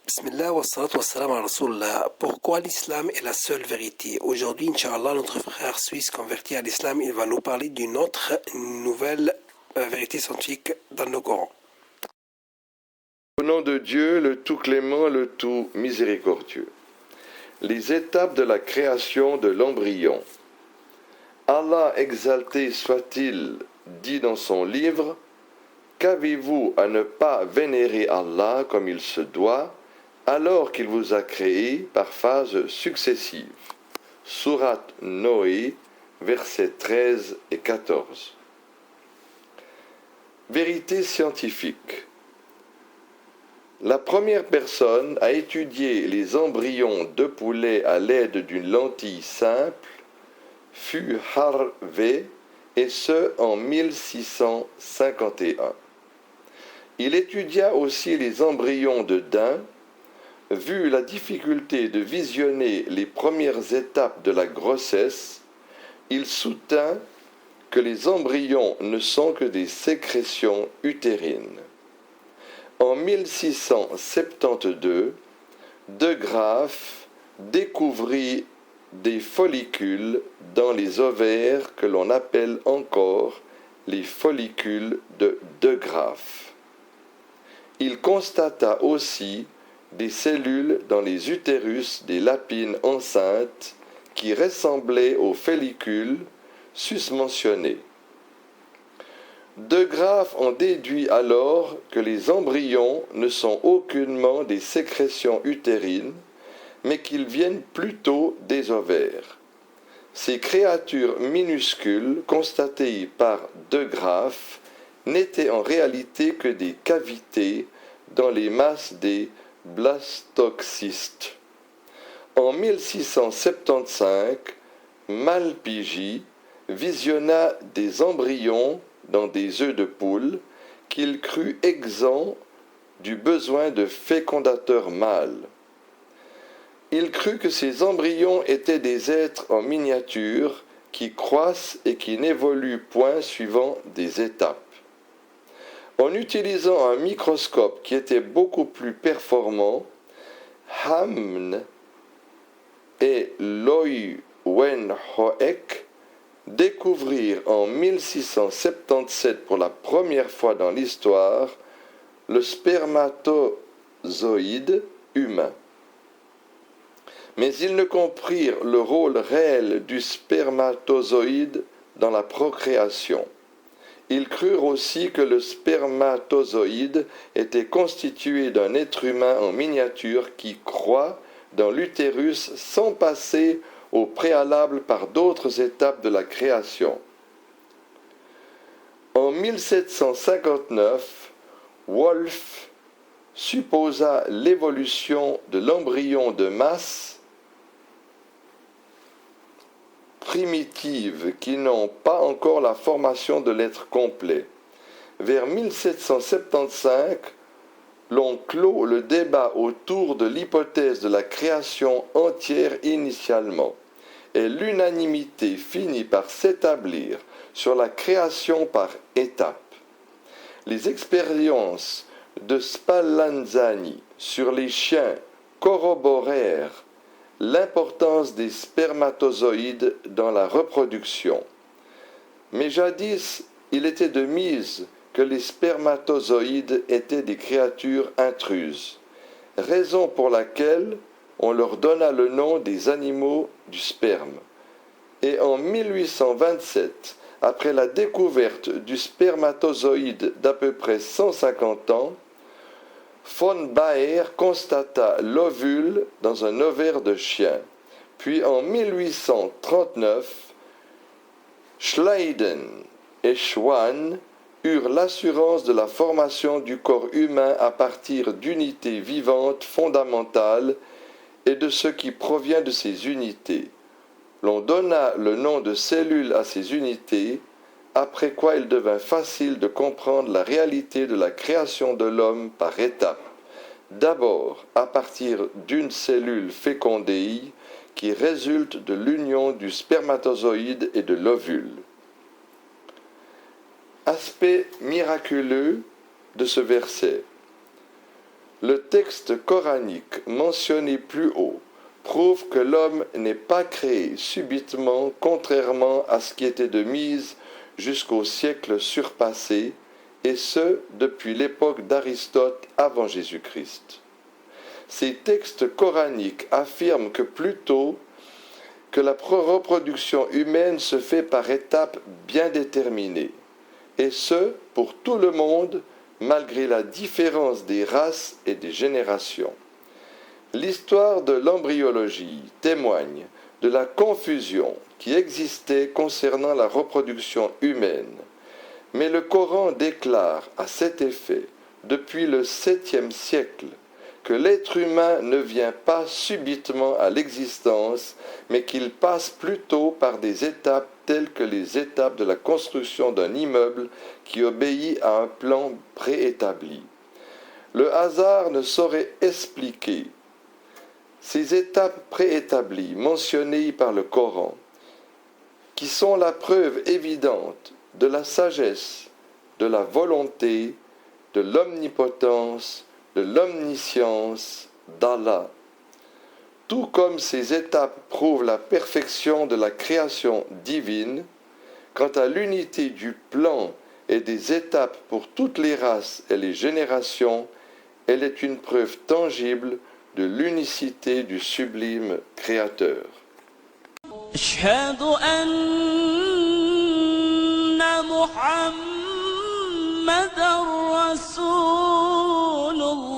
Bismillah wa salatu wa salam ala Rasulullah. Pourquoi l'islam est la seule vérité? Aujourd'hui, Inch'Allah, notre frère suisse converti à l'islam, il va nous parler d'une autre nouvelle vérité scientifique dans le Coran. Au nom de Dieu, le tout clément, le tout miséricordieux. Les étapes de la création de l'embryon. Allah exalté soit-il dit dans son livre: qu'avez-vous à ne pas vénérer Allah comme il se doit, alors qu'il vous a créé par phases successives. Sourate Noé, versets 13 et 14. Vérité scientifique. La première personne à étudier les embryons de poulet à l'aide d'une lentille simple fut Harvey, et ce en 1651. Il étudia aussi les embryons de daim. Vu la difficulté de visionner les premières étapes de la grossesse, il soutint que les embryons ne sont que des sécrétions utérines. En 1672, De Graaf découvrit des follicules dans les ovaires que l'on appelle encore les follicules de De Graaf. Il constata aussi des cellules dans les utérus des lapines enceintes qui ressemblaient aux follicules susmentionnés. De Graaf en déduit alors que les embryons ne sont aucunement des sécrétions utérines, mais qu'ils viennent plutôt des ovaires. Ces créatures minuscules constatées par De Graaf n'étaient en réalité que des cavités dans les masses des blastocystes. En 1675, Malpighi visionna des embryons dans des œufs de poule qu'il crut exempts du besoin de fécondateurs mâles. Il crut que ces embryons étaient des êtres en miniature qui croissent et qui n'évoluent point suivant des étapes. En utilisant un microscope qui était beaucoup plus performant, Hamn et Leeuwenhoek découvrirent en 1677 pour la première fois dans l'histoire le spermatozoïde humain. Mais ils ne comprirent le rôle réel du spermatozoïde dans la procréation. Ils crurent aussi que le spermatozoïde était constitué d'un être humain en miniature qui croît dans l'utérus sans passer au préalable par d'autres étapes de la création. En 1759, Wolff supposa l'évolution de l'embryon de masse primitives qui n'ont pas encore la formation de l'être complet. Vers 1775, l'on clôt le débat autour de l'hypothèse de la création entière initialement, et l'unanimité finit par s'établir sur la création par étapes. Les expériences de Spallanzani sur les chiens corroborèrent l'importance des spermatozoïdes dans la reproduction. Mais jadis, il était de mise que les spermatozoïdes étaient des créatures intruses, raison pour laquelle on leur donna le nom des animaux du sperme. Et en 1827, après la découverte du spermatozoïde d'à peu près 150 ans, von Baer constata l'ovule dans un ovaire de chien. Puis en 1839, Schleiden et Schwann eurent l'assurance de la formation du corps humain à partir d'unités vivantes fondamentales et de ce qui provient de ces unités. L'on donna le nom de cellules à ces unités, après quoi il devint facile de comprendre la réalité de la création de l'homme par étapes. D'abord à partir d'une cellule fécondée qui résulte de l'union du spermatozoïde et de l'ovule. Aspect miraculeux de ce verset. Le texte coranique mentionné plus haut prouve que l'homme n'est pas créé subitement, contrairement à ce qui était de mise jusqu'au siècle surpassé, et ce depuis l'époque d'Aristote avant Jésus-Christ. Ces textes coraniques affirment que plutôt que la reproduction humaine se fait par étapes bien déterminées, et ce pour tout le monde, malgré la différence des races et des générations. L'histoire de l'embryologie témoigne de la confusion qui existait concernant la reproduction humaine, mais le Coran déclare à cet effet, depuis le 7e siècle, que l'être humain ne vient pas subitement à l'existence, mais qu'il passe plutôt par des étapes telles que les étapes de la construction d'un immeuble qui obéit à un plan préétabli. Le hasard ne saurait expliquer ces étapes préétablies mentionnées par le Coran, qui sont la preuve évidente de la sagesse, de la volonté, de l'omnipotence, de l'omniscience d'Allah. Tout comme ces étapes prouvent la perfection de la création divine, quant à l'unité du plan et des étapes pour toutes les races et les générations, elle est une preuve tangible de l'unicité du sublime Créateur. أشهد أن محمد رسول الله